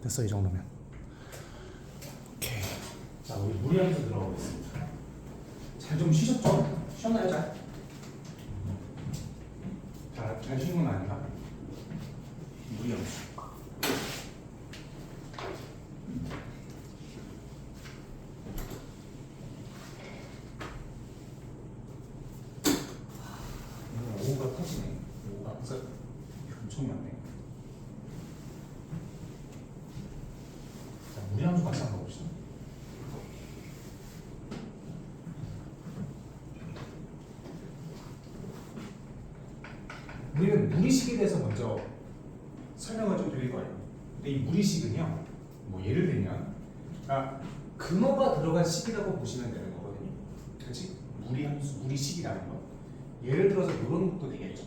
됐어 이 정도면. 오케이. 자 우리 무리함수 들어가 보겠습니다. 잘 좀 쉬셨죠? 쉬었나요 잘? 잘 쉬는 건 아닌가? 무리함수. 오가 터지네. 오가 엄청 많네. 자, 무리함수 같이 한번 봅시다. 우리는 무리식에 대해서 먼저 설명을 좀 드릴 거예요. 근데 이 무리식은요, 뭐 예를 들면, 근어가 들어간 식이라고 보시면 되는 거거든요. 그렇지? 무리함수, 무리식이라는 거. 예를 들어서 이런 것도 되겠죠.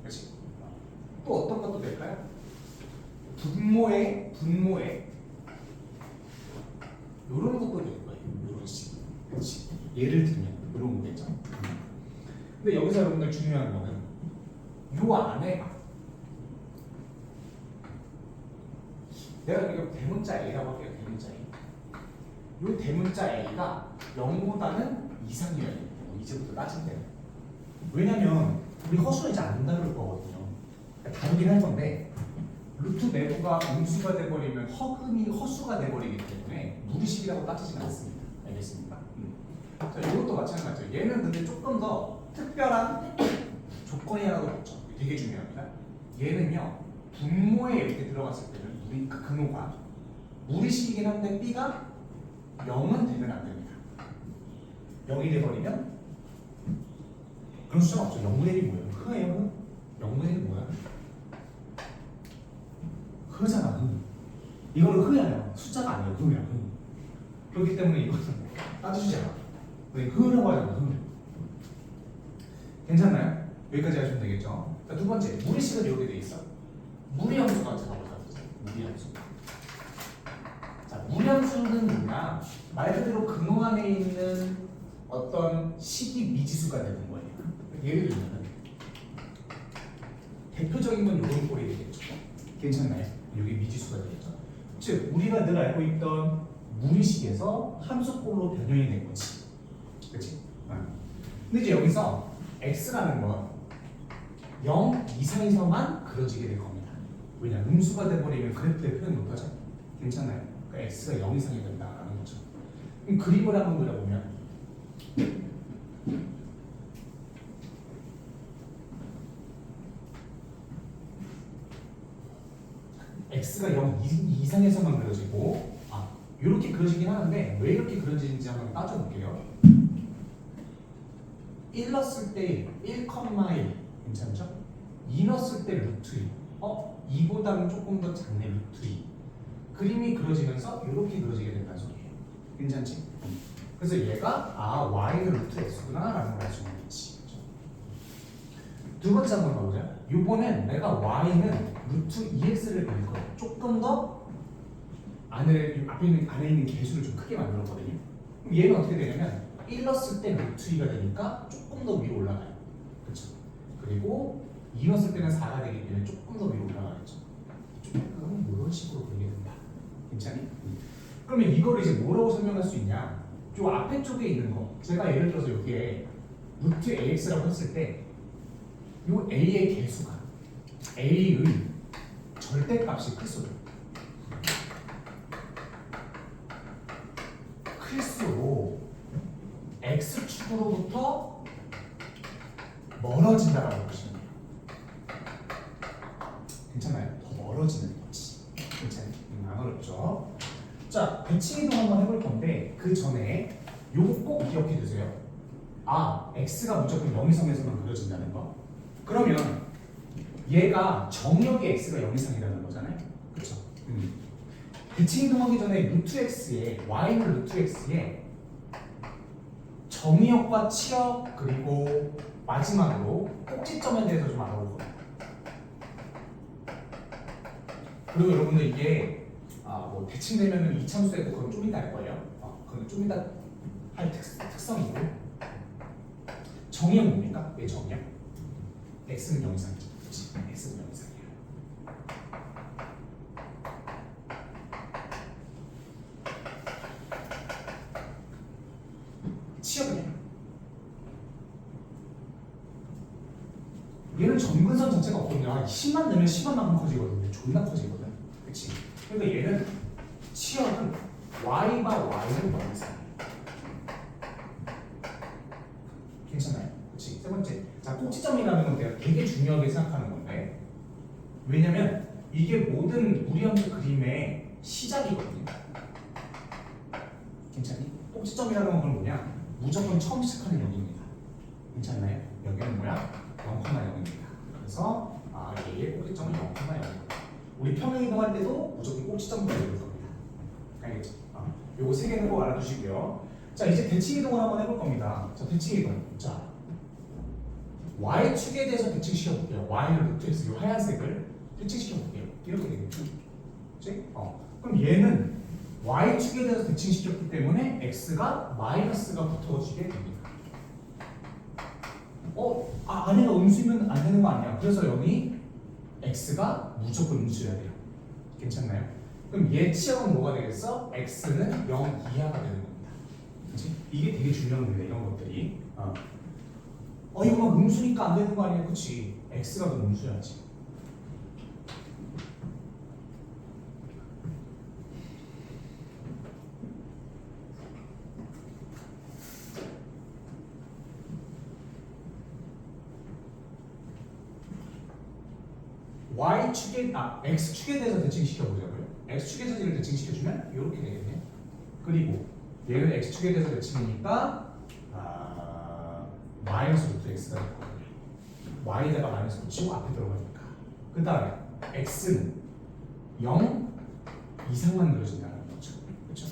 그렇지? 또 어떤 것도 될까요? 분모에 이런 것도 될 거예요. 이런 식. 그렇지? 예를 들면 이런 거겠죠. 근데 여기서 여러분들 중요한 거는 요 안에가 내가 이거 대문자 A라고 할게요. 대문자 A. 요 대문자 A가 0보다는 이상이어야 돼요. 이제부터 따진대요. 왜냐면 우리 허수는 이제 안 다룰 거거든요. 다루긴 할 건데 루트 내부가 음수가 돼버리면 허근이 허수가 돼버리기 때문에 무리식이라고 따지진 않습니다. 알겠습니까? 자, 이것도 마찬가지예요. 얘는 근데 조금 더 특별한 조건이 하나 더 붙죠. 되게 중요합니다. 얘는요 분모에 이렇게 들어갔을 때는 우리 그 근호가 무리식이긴 한데 B가 0은 되면 안 됩니다. 0이 돼버리면 그런 숫자가 없죠. 0분의 1이 뭐예요? 흐예요? 0분의 1이 뭐야? 흐잖아. 흐. 이거는 흐야. 숫자가 아니에요. 흐야. 그렇기 때문에 이것은 따지지 않아. 왜 흐라고 하잖아. 흐. 괜찮나요? 여기까지 하시면 되겠죠. 자, 두 번째, 무리식은 여기 돼 있어. 무리함수가 들어가보자. 무리함수. 자, 무리함수는 뭐냐? 말 그대로 근호 안에 있는 어떤 식이 미지수가 되는 거예요. 예를 들면 대표적인 건 이런 꼴이 되겠죠. 괜찮나요? 여기 미지수가 되겠죠. 즉 우리가 늘 알고 있던 무리식에서 함수꼴로 변형이 된 거지. 그렇지? 근데 이제 여기서 x라는 건 0 이상에서만 그려지게 될 겁니다. 왜냐? 음수가 돼버리면 그래프의 표현이 높아져. 괜찮나요? 그러니까 x가 0 이상이 된다라는 거죠. 그럼 그림을 한번 그려보면 x가 0 이상에서만 그려지고 이렇게 그려지긴 하는데 왜 이렇게 그려지는지 한번 따져볼게요. 1 넣었을 때 1, 1 괜찮죠? 2 넣었을 때 루트 2 2보다는 조금 더 작네 루트 2 그림이 그려지면서 이렇게 그려지게 된다는 소리예요. 괜찮지? 그래서 얘가 y는 루트 x구나 라는 걸 알 수 있지. 두 번째 한번 가보자. 이번엔 내가 y는 루트 2x를 그릴 거예요. 조금 더 안에 있는 개수를 좀 크게 만들었거든요. 그럼 얘는 어떻게 되냐면 1 넣었을 때 루트 2가 되니까 조금 더 위로 올라가요. 그렇죠? 그리고 2 넣었을 때는 4가 되기 때문에 조금 더 위로 올라가겠죠. 조금 이런 식으로 그리게 된다. 괜찮니? 그러면 이거를 이제 뭐라고 설명할 수 있냐? 요 앞에 쪽에 있는 거 제가 예를 들어서 여기에 루트 ax라고 했을 때 요 a의 개수가 a의 절대값이 클수록 x축으로부터 멀어진다라고 보시면 돼요. 괜찮아요? 더 멀어지는 거지. 괜찮아요? 안 어렵죠? 자, 배치 이동 한번 해볼 건데 그 전에 요거 꼭 기억해 두세요. x가 무조건 0 이상에서만 그려진다는 거. 그러면 얘가 정역의 x가 0 이상이라는 거잖아요. 그렇죠? 배치 이동하기 전에 루트 x에 y는 루트 x에 정의역과 치역 그리고 마지막으로 꼭지점에 대해서 좀 알아볼 거예요. 그리고 여러분들 이게 뭐 대칭되면은 이참수에도 그건 좀 이따 할 거예요. 그건 좀 이따 할 특성이고 정의역 뭡니까? 왜 정의역? x는 0 이상이죠. 그렇지? x는 0 이상이에요. 점근선 자체가 없거든요. 10만 넣으면 10만만큼 커지거든요. 존나 커지거든. 그치? 그러니까 얘는 치역은 y와 y는 완성. 괜찮아요? 그치? 세 번째. 자, 꼭지점이라는 건 내가 되게 중요하게 생각하는 건데, 왜냐면 이게 모든 무리함수 그림의 시작이거든요. 괜찮니? 꼭지점이라는 건 뭐냐? 무조건 처음 시작하는 여기입니다. 괜찮나요? 여기는 뭐야? 0,0입니다. 그래서 얘의 꼭지점은 0,0. 우리 평행 이동할 때도 무조건 꼭지점을 그려줄 겁니다. 알겠죠? 요거 세 개는 꼭 알아두시고요. 자, 이제 대칭 이동을 한번 해볼 겁니다. 자, 대칭 이동. 자, y축에 대해서 대칭시켜 볼게요. y는 루트에서 이 하얀색을 대칭시켜 볼게요. 이렇게 되겠죠? 그치? 그럼 얘는 y축에 대해서 대칭시켰기 때문에 x가 마이너스가 붙어지게 됩니다. 안에가 음수면 안 되는 거 아니야. 그래서 여기 x가 무조건 음수여야 돼요. 괜찮나요? 그럼 얘 치역은 뭐가 되겠어? x는 0 이하가 되는 겁니다. 그치? 이게 되게 중요한 겁니다. 이런 것들이. 이거 막 음수니까 안 되는 거 아니야? 그치? x가 더 음수야지. x축에 대해서 대칭시켜 보자고요. x축에 대해서 대칭시켜주면 이렇게 되겠네요. 그리고 얘는 x축에 대해서 대칭이니까 마이너스 루트 x가 되거든요. y에다가 마이너스 붙이고 앞에 들어가니까. 그 다음에 x는 0 이상만 늘어진다는 거죠. 그렇죠?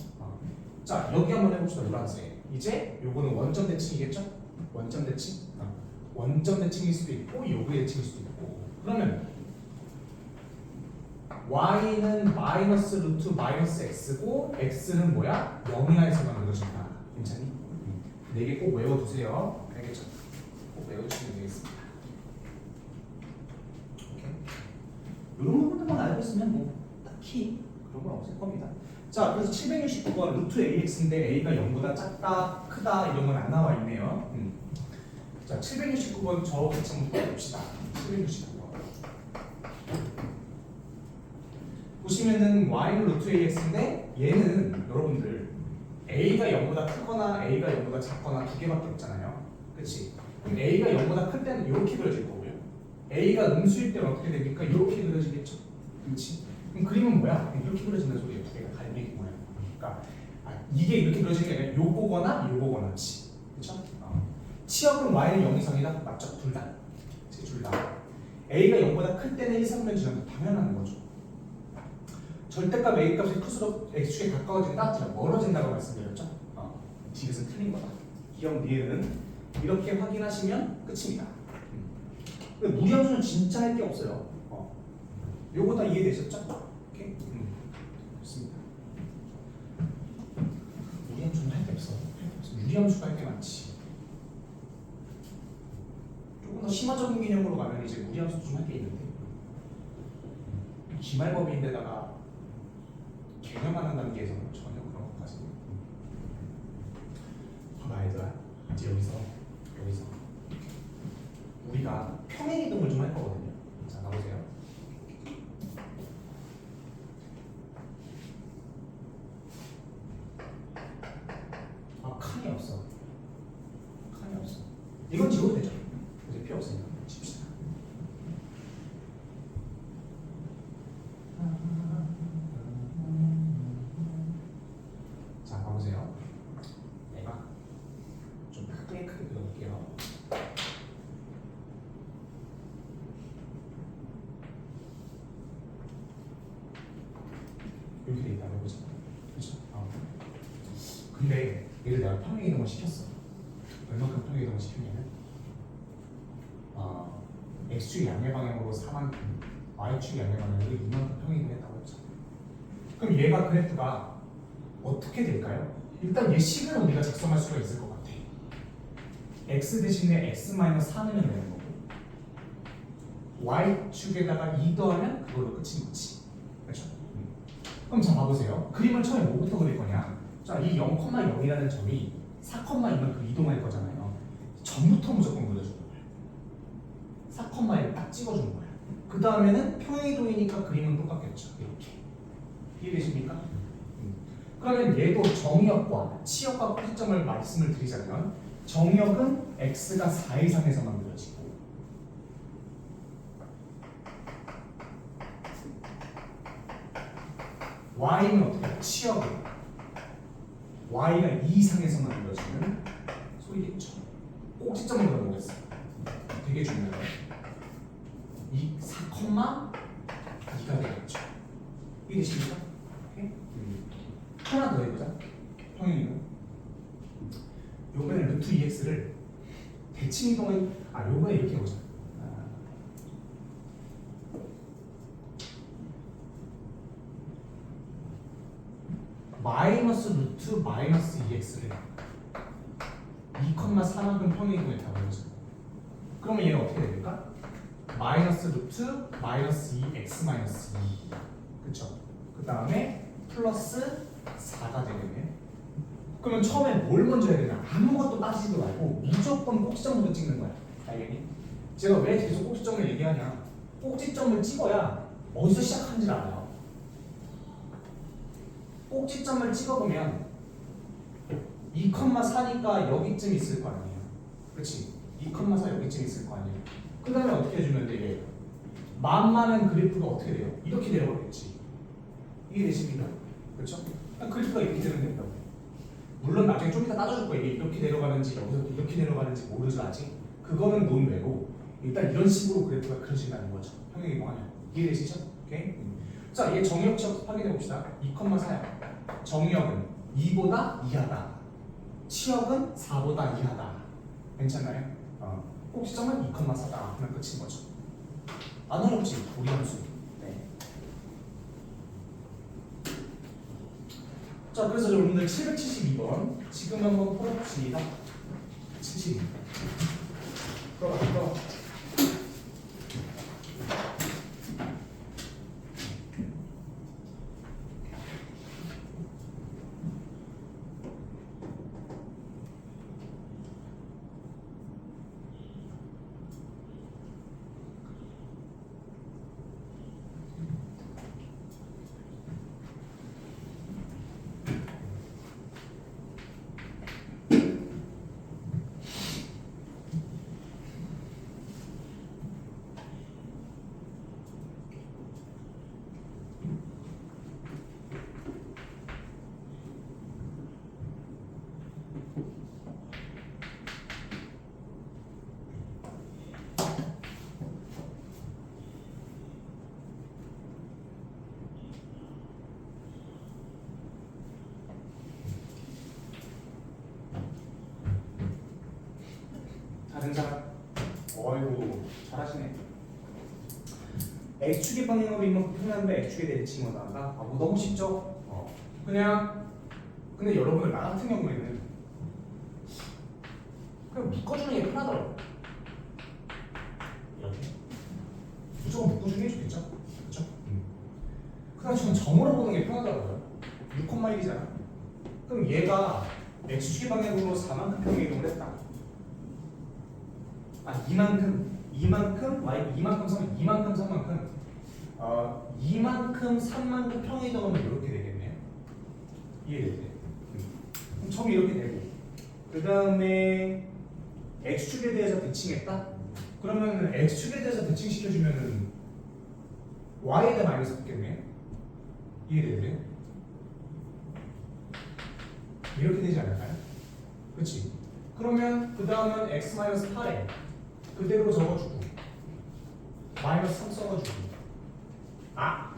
자, 여기 한번 해봅시다. 노란색. 이제 요거는 원점 대칭이겠죠? 원점 대칭. 원점 대칭일 수도 있고 요구의 대칭일 수도 있고. 그러면 y는 마이너스 루트 마이너스 x고 x는 뭐야? 0 이하에서만 늘어진다. 괜찮니? 4개 꼭 외워두세요. 알겠죠? 꼭 외워주시면 되겠습니다. 오케이. 이런 부분들만 알고 있으면 뭐 딱히 그런 건 없을 겁니다. 자, 그래서 769번 루트 ax인데 a가 0보다 작다, 크다 이런 건 안 나와 있네요. 자, 769번 저 같이 한번 봅시다. 769번. 보시면은 y는 루트 ax인데 얘는 여러분들 a가 0보다 크거나 a가 0보다 작거나 두 개밖에 없잖아요. 그렇지? 그럼 a가 0보다 클 때는 이렇게 그려질 거고요. a가 음수일 때는 어떻게 됩니까? 이렇게 그려지겠죠. 그렇지? 그럼 그림은 뭐야? 이렇게 그려진다는 소리예요. 두 개가 갈매기 모양. 그러니까 이게 이렇게 그려지는 게 아니라 요거거나 요거거나지. 그렇죠? 치역은 y는 0 이상이다. 맞죠? 둘 다. 둘 다. a가 0보다 클 때는 1, 3면 지나면 당연한 거죠. 절대값 a 값이 클수록 x축에 가까워진다? 제가 멀어진다고 말씀드렸죠? 이것은 틀린 거다. 기억 니에는 이렇게 확인하시면 끝입니다. 근데 무리함수는 진짜 할 게 없어요. 요거 다 이해되셨죠? 오케이? 좋습니다. 무리함수는 할 게 없어. 유리함수가 할 게 많지. 조금 더 심화적인 개념으로 가면 이제 무리함수 좀 할 게 있는데 기말법인데다가 개념하는 단계에서는 전혀 그런 것까지. 봐봐 얘들아, 이제 여기서 우리가 평행 이동을 좀 할 거거든요. 자, 나보세요. 칸이 없어. 이건 지워도 되죠. 이제 필요 없으니까 칩시다. 자, 봐보세요. 내가 좀 크게 그려볼게요. 이렇게 돼 있다고 해보자. 그렇죠? 근데 얘를 내가 평행 이동을 시켰어. 얼마큼 평행 이동을 시켰냐면 x축이 양의 방향으로 4만큼, y축이 양의 방향으로 2만큼 평행 이동했다고 했죠. 그럼 얘가 그래프가 어떻게 될까요? 일단 얘 식은 우리가 작성할 수가 있을 것 같아. x 대신에 x-4는 되는 거고 y축에다가 2 더하면 그걸로 끝인 거지. 그렇죠? 그럼 자 봐보세요. 그림을 처음에 뭐부터 그릴 거냐? 자, 이 0,0이라는 점이 4,2만큼 이동할 거잖아요. 전부터 무조건 그려주는 거예요. 4,1을 딱 찍어주는 거야. 그 다음에는 평행이동이니까 그림은 똑같겠죠. 이렇게. 이해되십니까? 그러면 얘도 정역과 치역과 꼭지점을 말씀을 드리자면 정역은 x가 4 이상에서만 그려지고 y는 어떻게 해요? 치역은 y가 2 이상에서만 그려지는 소리겠죠. 꼭지점을 그려보겠어요. 되게 중요해요. 이 4,2가 되겠죠. 이해되십니까? 하나 더 해보자. 평행이동. 요번에 루트 2x를 대칭이동을 요번에 이렇게 해보자. 마이너스 루트 마이너스 2x를 2,4만큼 평행이동에 다 보여줘. 그러면 얘는 어떻게 됩니까? 마이너스 루트 마이너스 2x 마이너스 2. 그쵸? 그 다음에 플러스 4가 되겠네. 그러면 처음에 뭘 먼저 해야 되냐? 아무것도 따지지도 말고 무조건 꼭지점부터 찍는 거야. 알겠니? 제가 왜 계속 꼭지점을 얘기하냐? 꼭지점을 찍어야 어디서 시작하는지를 알아요. 꼭지점을 찍어보면 2,4니까 여기쯤 있을 거 아니에요. 그렇지? 2,4 여기쯤 있을 거 아니에요. 그 다음에 어떻게 해주면 돼? 얘 만만한 그래프가 어떻게 돼요? 이렇게 내려가겠지. 이게 되십니까? 그렇죠? 그래프가 이렇게 되면 된다고. 물론 나중에 좀 이따 따져줄 거예요. 이게 이렇게 내려가는지 여기서 이렇게 내려가는지 모르죠 아직. 그거는 논외고 일단 이런 식으로 그래프가 그려진다는 거죠. 평행이동 하면. 이해되시죠? 오케이? 자, 얘 정역적 확인해 봅시다. 2,4야. 정역은 2보다 이하다. 치역은 4보다 이하다. 괜찮나요? 꼭지점은 2,4다 하면 끝인 거죠. 안 어렵지? 우리 함수. 네. 자, 그래서 여러분들 772번 지금 한번 풀어봅시다. 72. 풀어봐. 다른 사람? 어이구 잘하시네. X축의 방향으로 이만큼 표현하는데 X축에 대해 대칭으로 나간다? 뭐 너무 쉽죠? 그냥 근데 여러분들 나 같은 경우에는 그냥 묶어주는 게 편하더라고요. 이렇게 무조건 묶어주는 게 좋겠죠? 그렇죠? 그냥 저는 점으로 보는 게 편하더라고요. 6,1이잖아. 그럼 얘가 X축의 방향으로 4만큼 평행이동을 했다. 이만큼 y 이만큼 3만큼 이만큼 3만큼 평행이동하면 이렇게 되겠네요. 이해되세요? 그럼 점이 이렇게 되고 그 다음에 x축에 대해서 대칭했다? 그러면 x축에 대해서 대칭시켜주면은 y에 대해 마이너스 붙겠네요. 이해되세요? 이렇게 되지 않을까요? 그렇지? 그러면 그 다음은 x-8에 그대로 적어주고 마이너스 3 써가지고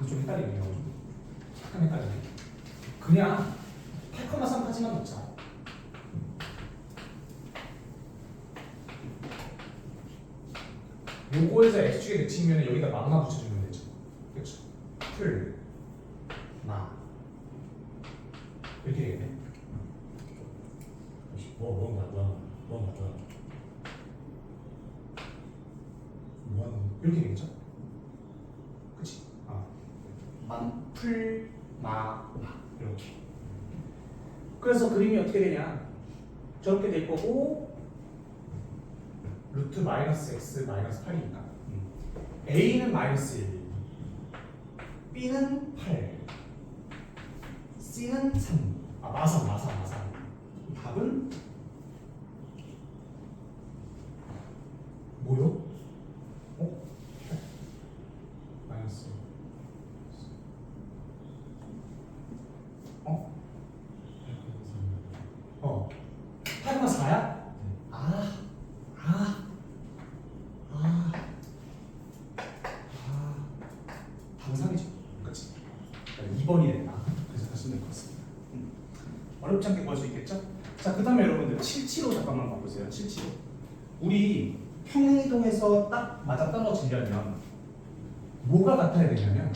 좀 헷갈리네요. 잠깐 헷갈리네. 그냥 8,3까지만 넣자. 요거에서 x축에 대칭이면 여기다 마마 붙여주면 되죠. 그렇죠? 풀, 마 이렇게 되겠네. 이렇게 되겠죠? 그치? 풀, 마 이렇게. 그래서 그림이 어떻게 되냐? 저렇게 될 거고 루트 마이너스 x 마이너스 8이니까 A는 마이너스 1, B는 8, C는 3. 마삼. 답은 뭐요? 마이너스. 8가 4야? 방상이죠. 그렇지. 2번이 된다. 그래서 하시면 될 것 같습니다. 어렵지 않게 구할 수 있겠죠? 자, 그 다음에 여러분들 775 잠깐만 봐보세요. 775. 우리 평행이동에서 딱 맞아 떨어지려면 뭐가 같아야 되냐면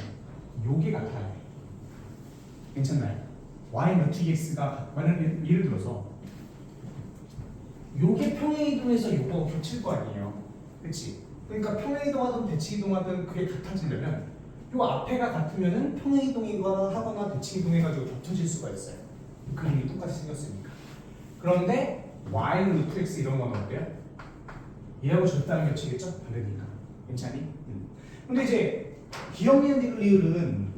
요게 같아야 돼. 괜찮나요? y 루트 x가 만약 예를 들어서 요게 평행이동에서 요거 겹칠 거 아니에요. 그렇지? 그러니까 평행이동하든 대칭이동하든 그게 같아지려면 요 앞에가 같으면은 평행이동이거나 하거나 대칭이동해가지고 겹쳐질 수가 있어요. 그림이 똑같이 생겼으니까. 그런데 y 루트 x 이런 건 어때요? 얘하고 절대 안 겹치겠죠? 다르니까. 괜찮니? 근데 이제 기억니은 리을은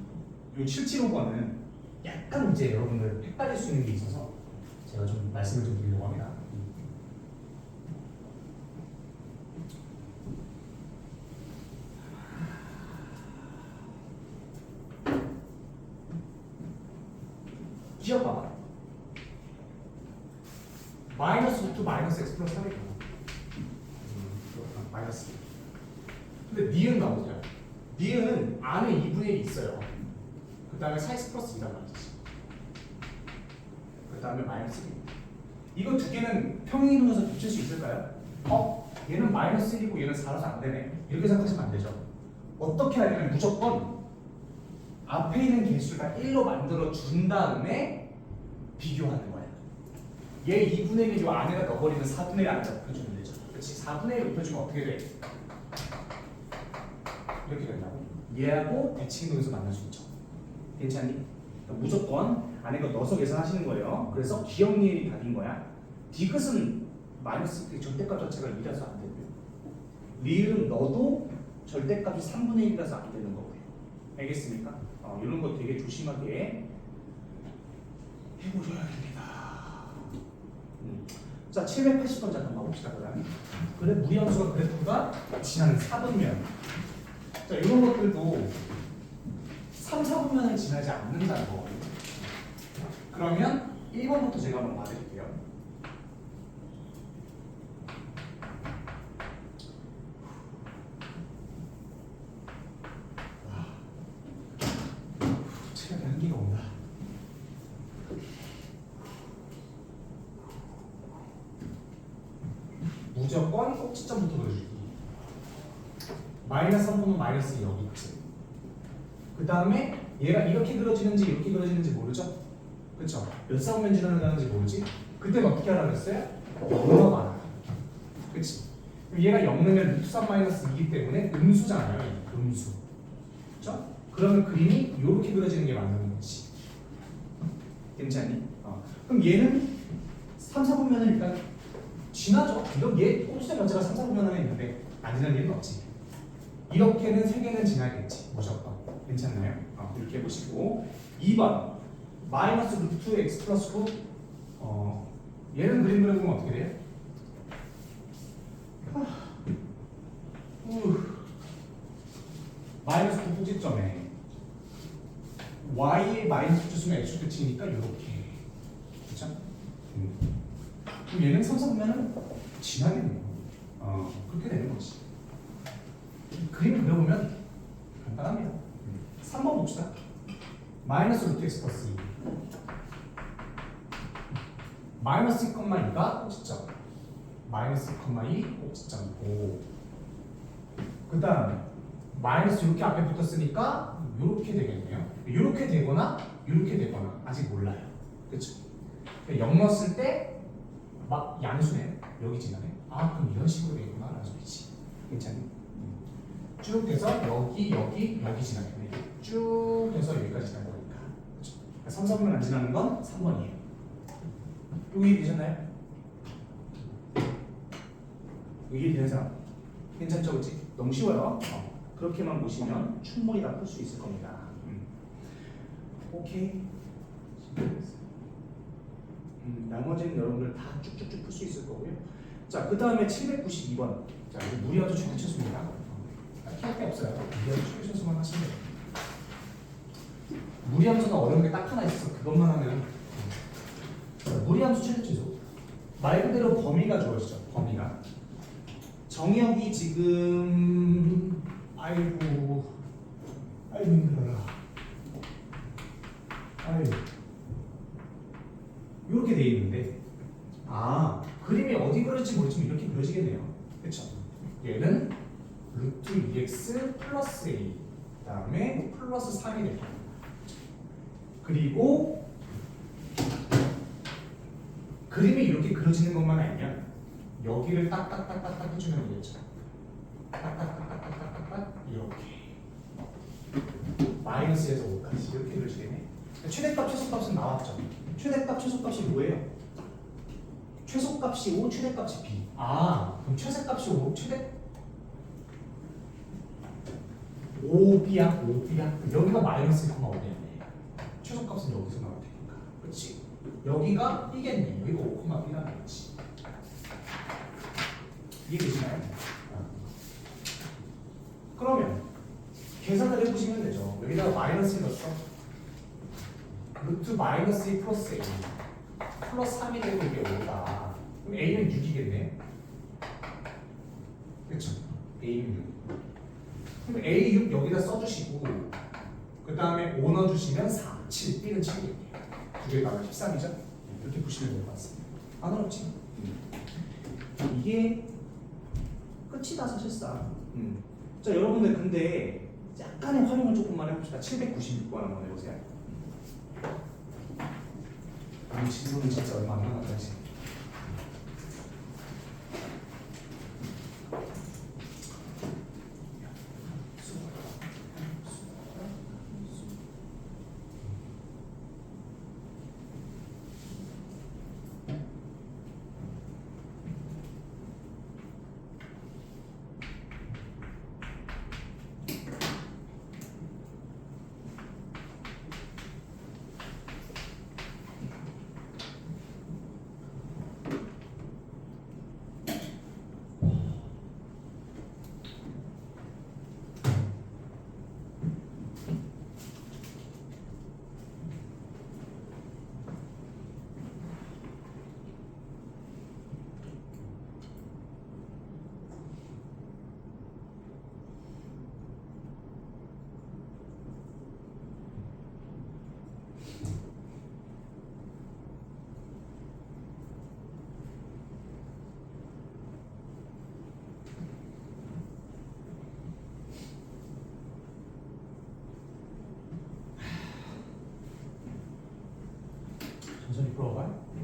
요 775번은 약간 이제 여러분들 헷갈릴 수 있는 게 있어서 제가 좀 말씀을 좀 드리려고 합니다. 기억 봐봐. 마이너스 루트 마이너스 x 플러스 3이구나. 마이너스. 근데 니은 나오죠. 니은은 안에 2분의 1이 있어요. 그 다음에 4x 플러스 2란 말이지. 그 다음에 마이너스 1입니다. 이거 두 개는 평행이동에서 붙일 수 있을까요? 얘는 마이너스 1이고 얘는 4라서 안 되네. 이렇게 생각하시면 안 되죠. 어떻게 하냐면 무조건 앞에 있는 개수가 1로 만들어 준 다음에 비교하는 거야. 얘 2분의 1이 요 안에다 넣어버리면 4분의 1 안에다 곱해주면 되죠. 그렇지? 4분의 1 곱해주면 어떻게 돼? 이렇게 된다고? 얘하고 대칭이동에서 만날 수 있죠. 괜찮니? 그러니까 무조건 안에 거 넣어서 계산하시는 거예요. 그래서 기억니은이 답인 거야. 디귿은 마이너스 절대값 자체가 2라서 안 되고요. 리을은 넣어도 절대값이 3분의 1이라서 안 되는 거고요. 알겠습니까? 이런 거 되게 조심하게 해보셔야 됩니다. 자, 780번 잠깐만 봅시다. 그래, 무리함수가 그래프가 지나는 4분면. 자, 이런 것들도 3, 4분면을 지나지 않는다는 거거든요. 그러면 1번부터 제가 한번 봐드릴게요. 체력이 한계가 온다. 무조건 꼭지점부터 그려주기. 마이너스 3분은 마이너스 여기 있지. 그 다음에 얘가 이렇게 그려지는지 이렇게 그려지는지 모르죠? 그쵸? 몇 사분면 지나가는지 모르지? 그때는 어떻게 하라고 했어요? 0가 많아. 그치? 얘가 0 넣으면 루트 3 마이너스 2이기 때문에 음수잖아요. 음수. 그쵸? 그러면 그림이 이렇게 그려지는 게 맞는 거지. 괜찮니? 그럼 얘는 3, 4분면은 일단 지나죠. 이런 얘 꼭지점 자체가 3, 4분면 안에 있는데 안 지나는 일은 없지. 이렇게는 3개는 지나겠지. 무조건. 괜찮나요? 이렇게 해보시고 2번 마이너스 루트 2 x 플러스 9 얘는 그림 그려보면 어떻게 돼요? 마이너스 9 꼭지점에 y의 마이너스 주수는 x 끝이니까 이렇게. 그렇죠? 그럼 얘는 3, 4분면은 지나겠네요. 그렇게 되는 거지. 그림 그려보면 간단합니다. 3번 봅시다. 마이너스 루트 x 플러스 2 마이너스 2,2가 꼭지점 마이너스 2,2 꼭지점이고 그 다음 마이너스 이렇게 앞에 붙었으니까 이렇게 되겠네요. 이렇게 되거나 이렇게 되거나 아직 몰라요. 그쵸? 0 넣었을 때 막 양수네. 여기 지나네. 그럼 이런 식으로 되겠구나 라는 소리지. 괜찮니? 쭉 돼서 여기 지나게 돼. 쭉 해서 여기까지 지나는 거니까. 그렇죠? 3, 4분면 안 지나는 건 3번이에요. 여기 되셨나요? 여기 되는 사람? 괜찮죠, 그렇지? 너무 쉬워요. 그렇게만 보시면 충분히 다 풀 수 있을 겁니다. 오케이. 나머지는 여러분들 다 쭉쭉쭉 풀 수 있을 거고요. 자, 그 다음에 792번. 자, 이거 무리함수 최대치수입니다. 피할 게 없어요. 무리함수 최대치수만 하시면 돼요. 무리함수는 어려운 게 딱 하나 있어. 그것만 하면. 자, 무리함수 최대치수. 말 그대로 범위가 주어지죠. 범위가. 정역이 지금 아이고 힘들어라. 아이고 이렇게 돼 있는데 그림이 어디 그려질지 모르지만 이렇게 그려지겠네요. 그렇죠? 얘는 루트 2x 플러스 a 그다음에 플러스 3이 됩니다. 그리고 그림이 이렇게 그려지는 것만 아니면 여기를 딱딱딱딱딱 해주면 되겠죠. 딱딱딱딱딱딱 이렇게 마이너스에서 5까지 이렇게 그려지겠네. 최대값 최소값은 나왔죠. 최대값 최소값이 뭐예요? 최소값이 5, 최대값이 b. 그럼 최대값이 5, 최대 5b야, 5b야. 여기가 마이너스 1,5였네. 최소값은 여기서 나올 테니까. 그렇지? 여기가 b겠네. 여기가 5,b란 말이지. 이해되시나요? 그러면 계산을 해보시면 되죠. 여기다가 마이너스 넣었어. 루트 마이너스 2 플러스 a 플러스 3이 되고 이게 5다. 그럼 a는 6이겠네. 그렇죠? a는 6. 그럼 a 6 여기다 써주시고 그 다음에 5 넣어주시면 4, 7, b는 7이겠네요. 두 개가 13이죠? 이렇게 보시면 될 것 같습니다. 안 어렵지? 이게 끝이다 사실상. 자, 여러분들 근데 약간의 활용을 조금만 해봅시다. 796번 한번 해보세요. 이 진도는 진짜 얼마 안 남았다지. 천천히 풀어봐. 네.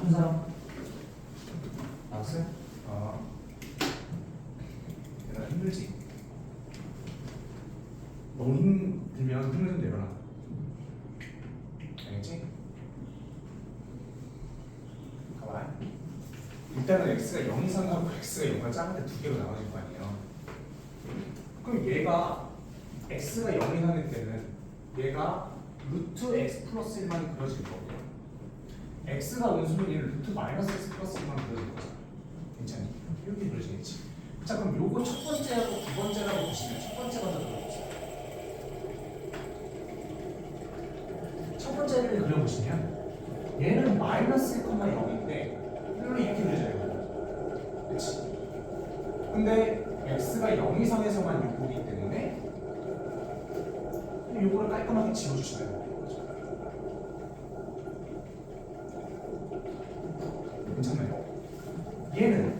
푼 사람? 나왔어요? 내가 힘들지? 너무 힘들면 힘을 좀 내려놔. 알겠지? 가만. 일단은 x가 0 이상하고 x가 0과 작은데 두 개로 나눠질 거 아니에요. 그럼 얘가 x가 0 이상일 때는 얘가 루트 x 플러스 1만 그려질 거고요. x가 원수면 얘는 루트 마이너스 x 플러스 1만 그려질 거잖아. 괜찮니? 이렇게 그려지겠지. 자, 그럼 요거 첫 번째하고 두 번째라고 보시면 첫 번째 먼저 그려보세요. 첫 번째를 그려보시면 얘는 마이너스 1,0인데 이렇게 그려져요. 그렇지? 근데 x가 0 이상에서만 6이기 때문에 요거를 깔끔하게 지워주시면 돼요. 괜찮나요? 얘는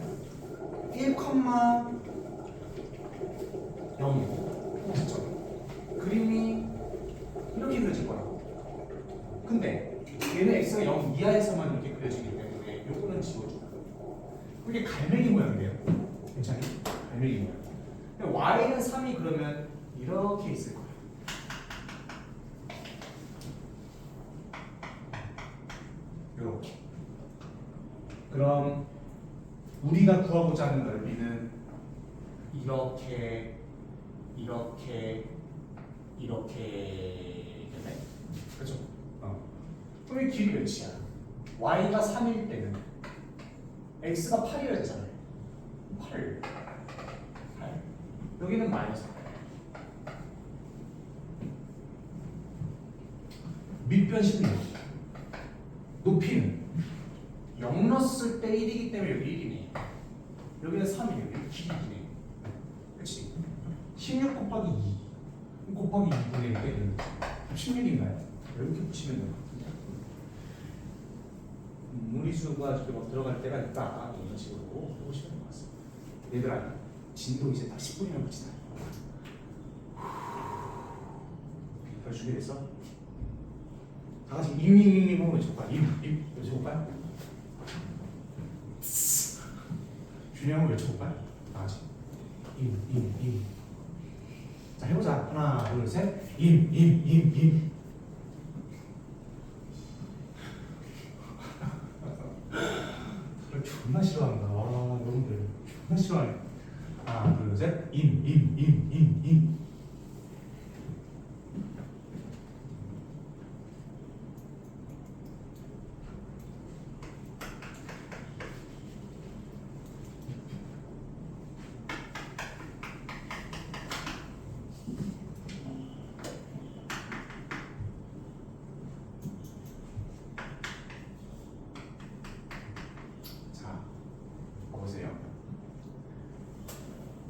1,0이고 그림이 이렇게 그려질 거라고. 근데 얘는 x가 0 이하에서만 이렇게 그려지기 때문에 요거는 지워줘. 이게 갈매기 모양이에요. 괜찮니? 갈매기 모양. 근데 y는 3이 그러면 이렇게 있을 거야. 이렇게. 그럼 우리가 구하고자 하는 넓이는 이렇게 되네. 그렇죠? 그럼 이 길이 몇이야? y가 3일 때는 x가 8이라 했잖아요. 8. 여기는 마이너스 8. 밑변 16. 높이는 0 넣었을 때 1이기 때문에 여기 1이네. 여기는 3이네. 여기 길이 2네. 그렇지? 16 곱하기 2 곱하기 2분의 1은 16인가요? 이렇게 보시면 돼요. 무리수가 이렇게 막 들어갈 때가 있다. 이런 식으로 보시면 될 것 같습니다. 얘들아, 진도 이제 다 10분이면 끝이다. 별 준비됐어? 다 같이 임임임임 한번 외쳐볼까? 임 외쳐볼까요? 준이 한번 외쳐볼까요? 다 같이 임. 자, 해보자. 하나, 둘, 셋. 임. 존나 싫어한다. 와, 여러분들 존나 싫어하네. 하나, 둘, 셋. 임.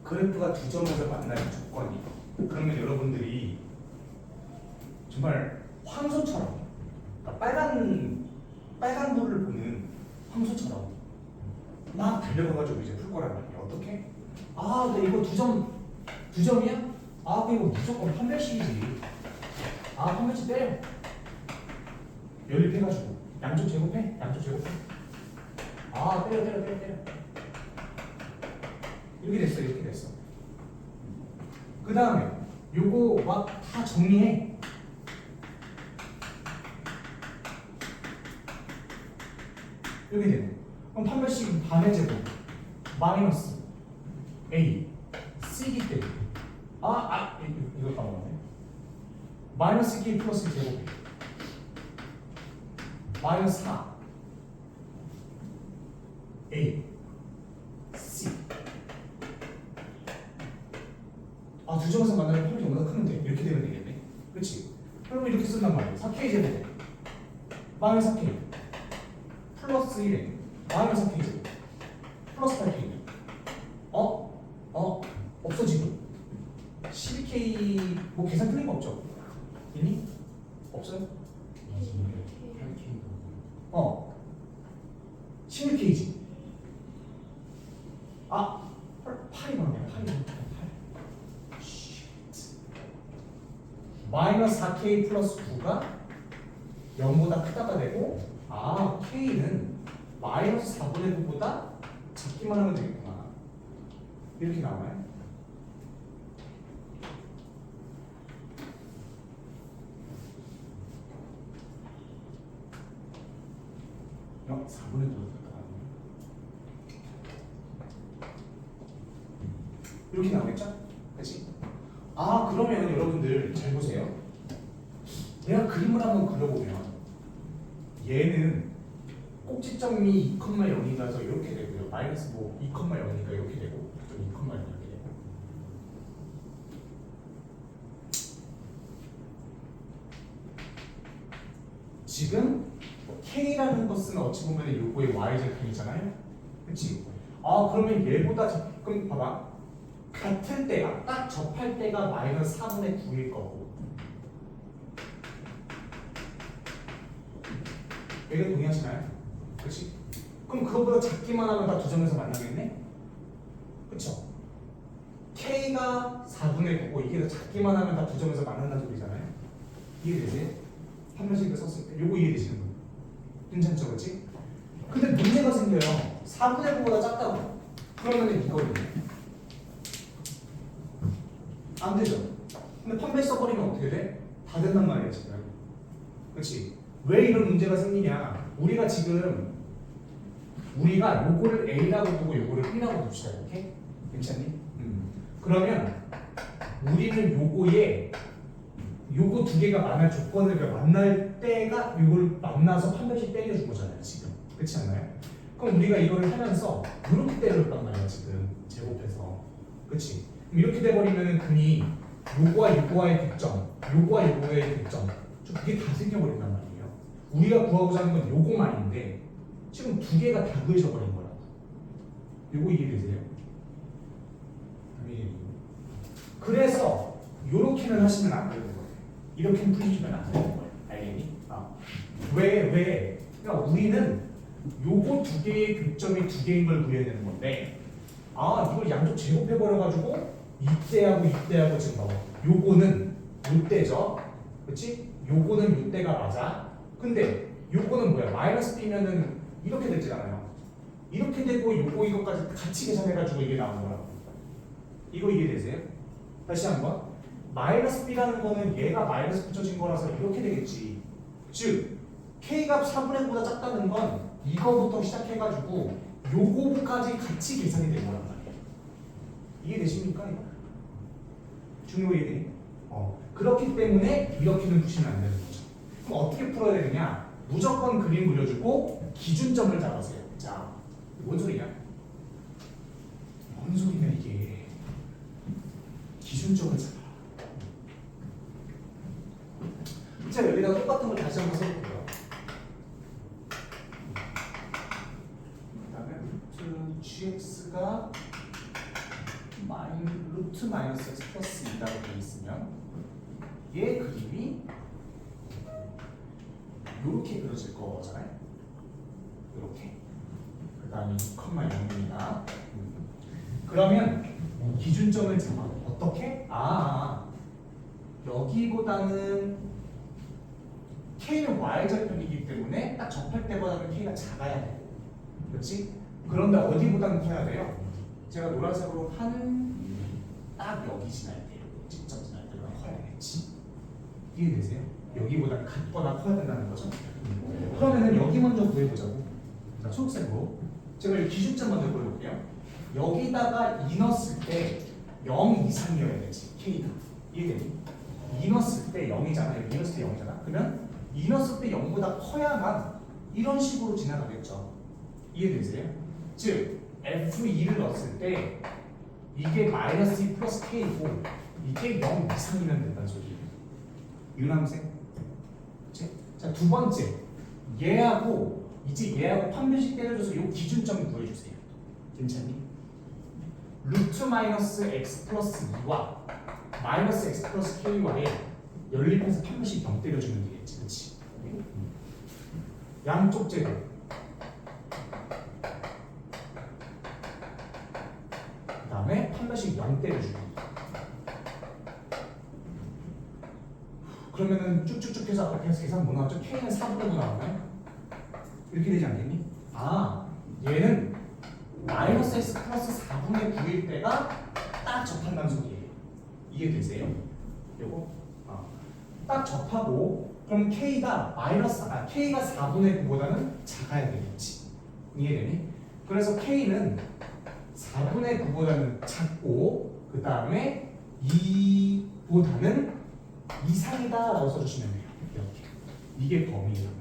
그래프가 두 점에서 만나는 조건이 그러면 여러분들이 정말 황소처럼 그러니까 빨간 불을 보는 황소처럼 막 달려가가지고 이제 풀 거란 말이야. 어떻게? 아, 근데 이거 두 점이야? 아, 그럼 이거 무조건 한 별씩이지. 아, 한 별씩 때려. 연립해가지고 양쪽 제곱해. 아, 때려. 이렇게 됐어. 그 다음에 요거 막 다 정리해. 이렇게 되네. 그럼 판별식 반의 제곱 마이너스 a c기 때문에 이거 까먹었네. 마이너스 k 플러스 제곱 마이너스 4 a c 두 점에서 만나면 판별이 얼마나 크면 돼? 이렇게 되면 되겠네. 그렇지? 그러면 이렇게 쓴단 말이야. 4k 제곱 마이너스 4k 플러스 1에 마이너스 4k 제곱 플러스 8k 없어지고 12k 뭐 계산 틀린 거 없죠? 있니? 없어요? 16kg 8이 나오네. 8 마이너스 4k 플러스 9가 0보다 크다가 되고 K는 마이너스 4분의 9보다 작기만 하면 되겠구나. 이렇게 나와요. 야, 4분의 9보다 나왔네. 이렇게 나오겠죠? 그치? 아, 그러면 여러분들 잘 보세요. 내가 그림을 한번 그려보면 얘는 꼭지점이 2,0이라서 이렇게 되고요. 마이너스 뭐 2,0이니까 이렇게 되고 좀 2,0 이렇게 되고. 지금 K라는 것은 어찌 보면 요거의 Y절편이잖아요. 그치? 아, 그러면 얘보다 그럼 봐봐. 같을 때가 딱 접할 때가 마이너스 4분의 9일 거고 얘가 동의하시나요? 그치? 그럼 그거보다 작기만 하면 다 두 점에서 만나겠네? 그쵸? K가 4분의 9고 이게 더 작기만 하면 다 두 점에서 만난다는 소리잖아요? 이해되세요? 한 번씩 썼을 때 요거 이해되시는 분? 괜찮죠? 그치? 근데 문제가 생겨요. 4분의 9보다 작다고 그러면 이거거든요. 안 되죠. 근데 판별 써버리면 어떻게 돼? 다 된단 말이야 지금. 그렇지? 왜 이런 문제가 생기냐? 우리가 지금 요거를 A라고 보고 요거를 B라고 봅시다. 이렇게 괜찮니? 그러면 우리는 요거 두 개가 만날 조건을 만날 때가 요걸 만나서 판별식 때려준 거잖아요 지금. 그렇지 않나요? 그럼 우리가 이거를 하면서 이렇게 때렸단 말이야 지금 제곱해서. 그렇지? 이렇게 돼버리면은 근이 요거와 요거와의 득점, 요거와 요거의 득점, 좀 그게 다 생겨버린단 말이에요. 우리가 구하고자 하는 건 요거만인데 지금 두 개가 다 구해져버린 거라고. 요거 이해되세요? 그래서 요렇게는 하시면 안 되는 거예요. 이렇게는 풀리시면 안 되는 거예요. 알겠니? 왜? 그러니까 우리는 요거 두 개의 교점이 두 개인 걸 구해야 되는 건데 이걸 양쪽 제곱해버려가지고 이때하고 지금 봐봐. 요거는 요때죠. 그치? 요거는 요때가 맞아. 근데 요거는 뭐야? 마이너스 B면은 이렇게 되잖아요. 이렇게 되고 이거까지 같이 계산해가지고 이게 나온 거라고. 이거 이해되세요? 다시 한번. 마이너스 B라는 거는 얘가 마이너스 붙여진 거라서 이렇게 되겠지. 즉 K가 4분의 9보다 작다는 건 이거부터 시작해가지고 요거까지 같이 계산이 된 거란 말이에요. 이해되십니까? 이거? 중요 이해되니? 그렇기 때문에 이렇게는 푸시면 안 되는 거죠. 그럼 어떻게 풀어야 되느냐? 무조건 그림 그려주고 기준점을 잡으세요. 자, 뭔 소리냐? 뭔 소리냐 이게? 기준점을 잡아. 자, 여기다가 똑같은 걸 다시 한번 써볼게요. 그다음에 루트 gx가 루트 마이너스 x 플러스 2라고 되어 있으면 얘 그림이 이렇게 그려질 거잖아요. 이렇게. 그 다음에 2,0입니다. 그러면 기준점을 잡아. 어떻게? 여기보다는 K는 Y절편이기 때문에 딱 접할 때보다는 K가 작아야 돼. 그렇지? 그런데 어디보다는 커야 돼요? 제가 노란색으로 한 딱 여기 지날 때, 직접 지날 때보다 커야겠지. 이해되세요? 여기보다 같거나 커야 된다는 거죠. 그러면은 여기 먼저 구해보자고. 자, 초록색으로 제가 이 기준점 먼저 보여볼게요. 여기다가 2 넣었을 때 0 이상이어야 되지. K가. 이해되니? 2 넣었을 때 0이잖아. 2 넣었을 때 0이잖아. 그러면 2 넣었을 때 0보다 커야만 이런 식으로 지나가겠죠. 이해되세요? 즉 F2를 넣었을 때 이게 마이너스 2 플러스 K고 이게 0 이상이면 된다는 소리예요. 유남생? 그치? 자, 두 번째 얘하고 판별식 때려줘서 이 기준점 구해주세요. 괜찮니? 루트 마이너스 x 플러스 2와 마이너스 x 플러스 k와의 연립해서 판별식 0 때려주면 되겠지. 그치? 양쪽 제곱 그 다음에 판별식 0 때려주기. 그러면은 쭉쭉쭉 해서 아까 계산 뭐 나왔죠? K는 4분의 9 나왔나요? 이렇게 되지 않겠니? 아, 얘는 마이너스 x 플러스 4분의 9일 때가 딱 접한 단속이에요. 이해되세요? 요거? 딱 접하고 그럼 k가 K가 4분의 9보다는 작아야 되겠지. 이해되니? 그래서 k는 4분의 9보다는 작고 그 다음에 2보다는 이상이다 라고 써주시면 돼요. 이렇게. 이게 범위라는 거예요.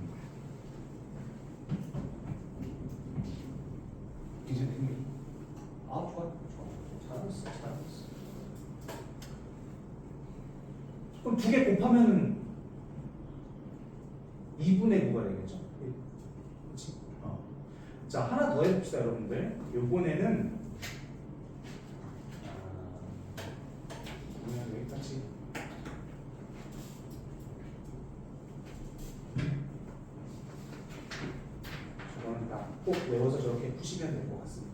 이제 됐니? 아, 좋아. 잘했어. 그럼 두 개 곱하면 2분의 9가 되겠죠? 그렇지? 자, 하나 더 해봅시다, 여러분들. 요번에는 여기까지. 저거는 다 꼭 외워서 저렇게 푸시면 될 것 같습니다.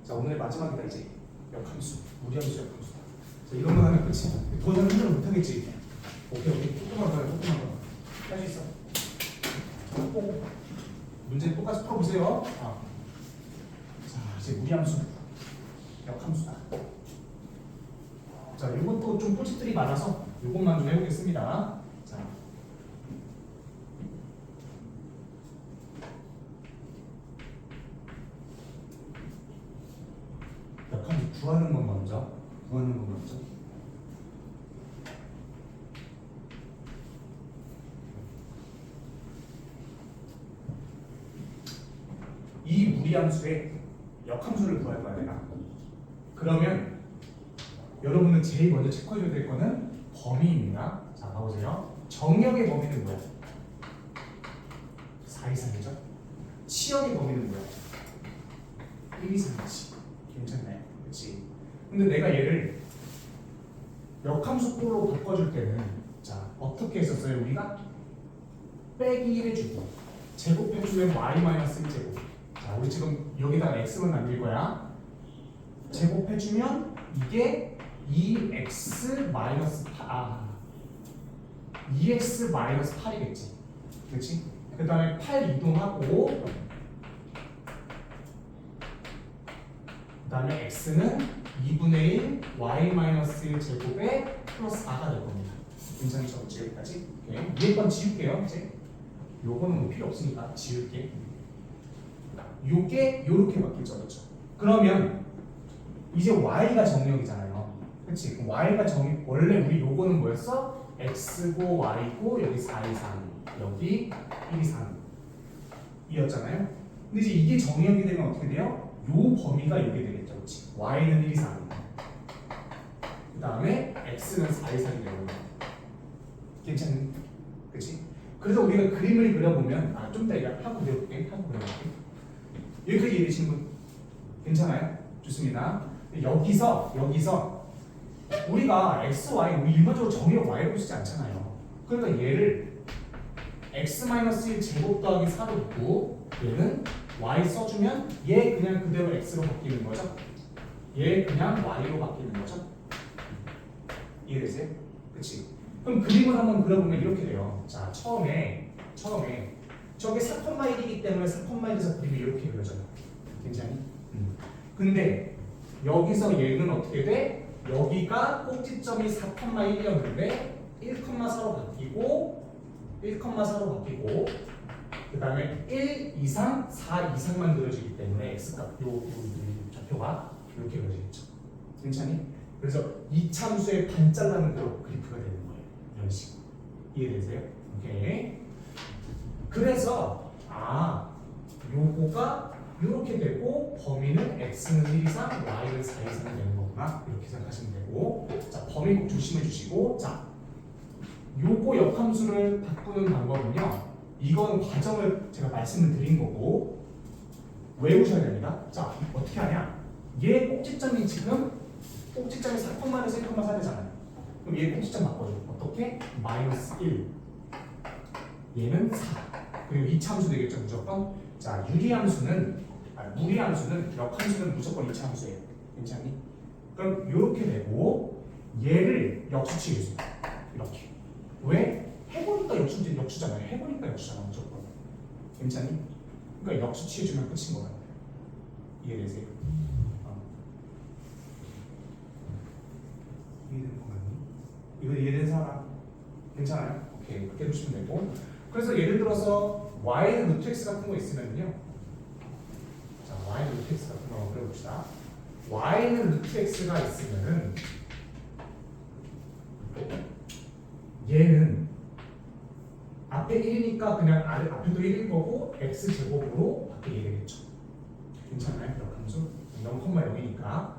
자, 오늘의 마지막이다 이제. 역함수, 무리함수 역함수다. 자, 이런 거 하면 끝이야. 더 이상 힘들어 못하겠지? 오케이. 조금만 더 해. 할 수 있어. 꼭 문제 똑같이 풀어보세요. 자, 이제 무리함수, 역함수다. 자, 이것도 좀 꿀팁들이 많아서 이것만 좀 해보겠습니다. 자, 역함수 구하는 건 먼저. 이 무리함수의 역함수를 구할 거야 내가. 그러면 여러분은 제일 먼저 체크해줘야 될 거는 범위입니다. 자, 봐보세요. 정역의 범위는 뭐야? 4 이상이죠? 치역의 범위는 뭐야? 1 이상이지. 괜찮나요? 그렇지. 근데 내가 얘를 역함수 꼴로 바꿔줄 때는 자, 어떻게 했었어요? 우리가 빼기 1 해주고 제곱해주면 y-1제곱. 자, 우리 지금 여기다가 x만 남길 거야. 제곱해주면 이게 2x 8이겠지. 그렇지? 그 다음에 8 이동하고 그 다음에 x는 2분의 1 y-1 제곱에 플러스 4가 될 겁니다. 괜찮죠? 여기까지. 위에 건 지울게요. 이제 요거는 뭐 필요 없으니까 지울게. 요게 요렇게 바뀌죠, 그렇죠? 그러면 이제 y가 정역이잖아요. 그렇지? y가 정역. 원래 우리 요거는 뭐였어? x고 y고 여기 4 이상, 여기 1 이상 이었잖아요. 근데 이제 이게 정역이 되면 어떻게 돼요? 요 범위가 이게 되겠죠, 그렇지? y는 1 이상. 그 다음에 x는 4 이상이 되는 거예요. 괜찮니? 그렇지? 그래서 우리가 그림을 그려보면 좀 이따 하고 그려볼게. 여기까지 이해되시는 분? 괜찮아요? 좋습니다. 여기서 우리가 x, y 우리 일반적으로 정의로 y라고 쓰지 않잖아요. 그러니까 얘를 x-1 제곱 더하기 4로 두고 얘는 y 써주면 얘 그냥 그대로 x로 바뀌는 거죠. 얘 그냥 y로 바뀌는 거죠. 이해되세요? 그치? 그럼 그림을 한번 그려보면 이렇게 돼요. 자, 처음에 저게 4,1이기 때문에 4,1에서 그림이 이렇게 그려져요. 괜찮니? 근데 여기서 얘는 어떻게 돼? 여기가 꼭지점이 4,1이었는데 1,4로 바뀌고 그 다음에 1 이상, 4 이상만 그려지기 때문에 x값 요 좌표가 이렇게 그려지겠죠. 괜찮니? 그래서 이 참수의 반짝라는 그래프가 되는 거예요. 이런 식으로. 이해되세요? 오케이. 그래서 요거가 이렇게 되고 범위는 x는 1 이상, y는 4 이상 되는 거구나. 이렇게 생각하시면 되고, 자, 범위 꼭 조심해 주시고, 자, 요거 역함수를 바꾸는 방법은요. 이건 과정을 제가 말씀을 드린 거고 외우셔야 됩니다. 자, 어떻게 하냐? 얘 꼭지점이 지금 꼭지점이 4,1에서 1,4 되잖아요. 그럼 얘 꼭지점 바꿔줘. 어떻게? 마이너스 1. 얘는 4. 그리고 이차함수 되겠죠, 무조건. 자, 무리함수는 역함수는 무조건 이차함수예요. 괜찮니? 그럼 이렇게 되고 얘를 역수치겠습니다. 이렇게. 왜? 해보니까 역수잖아요. 해보니까 역수잖아, 무조건. 괜찮니? 그러니까 역수 취해주면 끝인 거야. 이해되세요? 이해되는 거 같니? 이거 이해된 사람? 괜찮아요? 오케이, 그렇게 해주시면 되고. 그래서 예를 들어서 y는 루트 x 같은 거 있으면요. 자, y는 루트 x 같은 거 그려봅시다. y는 루트 x가 있으면은 얘는 앞에 1이니까 그냥 앞에도 1인 거고 x 제곱으로 바뀌게 되겠죠. 괜찮아요? 역함수 0,0이니까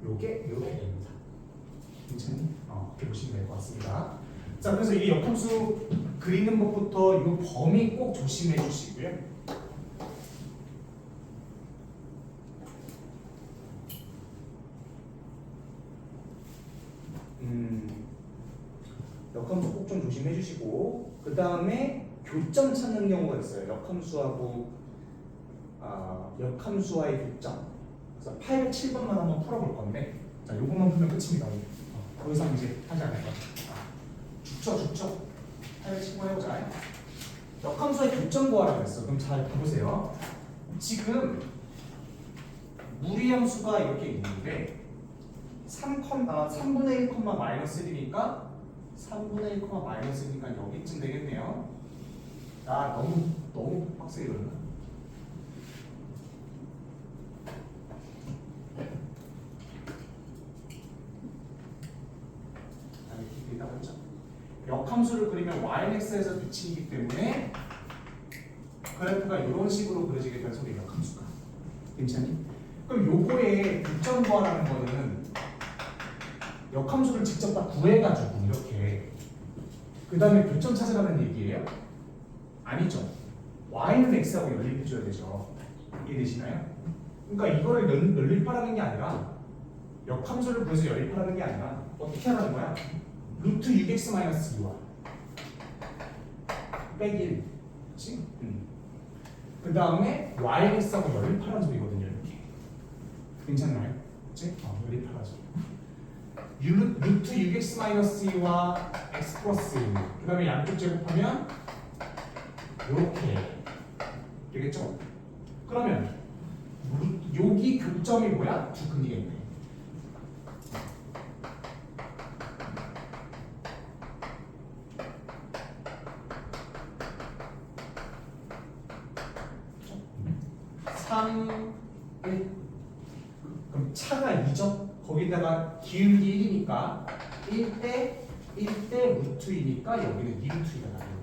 요게 이렇게 됩니다. 괜찮니? 이렇게 보시면 될 것 같습니다. 자, 그래서 이 역함수 그리는 것부터 이 범위 꼭 조심해 주시고요. 역함수 꼭 좀 조심해 주시고, 그 다음에 교점 찾는 경우가 있어요. 역함수와의 교점. 그래서 807번만 한번 풀어볼 건데, 자, 요것만 풀면 끝입니다. 더 이상 이제 하지 않을 거예요. 죽죠. 807번 해보자. 역함수의 교점 구하라고 했어. 그럼 잘 봐보세요. 지금 무리함수가 이렇게 있는데 3분의 1, 마이너스 1이니까 3분의 1, 마이너스 1이니까 여기쯤 되겠네요. 너무 빡세게 그러나? 이렇게 있다고 했죠. 역함수를 그리면 yx에서 비치기 때문에 그래프가 이런 식으로 그려지게 된 소리 역함수가. 괜찮니? 그럼 요거에 교점 구하라는 거는 역함수를 직접 다 구해가지고 이렇게 그 다음에 교점 찾으라는 얘기예요? 아니죠. y는 x하고 연립해줘야 되죠. 이해되시나요? 그러니까 이거를 연립하라는 게 아니라 역함수를 구해서 연립하라는 게 아니라 어떻게 하라는 거야? 루트 6x-2y 빼기 1. 그치? 그 다음에 yx하고 연립하라는 소리거든요. 이렇게. 괜찮나요? 그치? 연립하라는 소리. 루트 6x-2와 x 플러스 1. 그 다음에 양쪽 제곱하면 이렇게 되겠죠? 그러면 여기 교점이 뭐야? 두 근이겠네. 그럼 차가 2죠? 거기다가 기울기 1이니까 1대 루트이니까 여기는 2루트이가 나와요.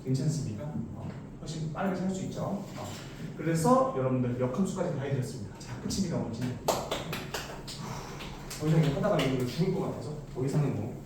괜찮습니까? 훨씬 빠르게 살 수 있죠? 그래서 여러분들 역함수까지 다 해드렸습니다. 자, 끝입니다. 오늘 더 이상 이거 하다가 이거 죽을 것 같아서 더 이상은 뭐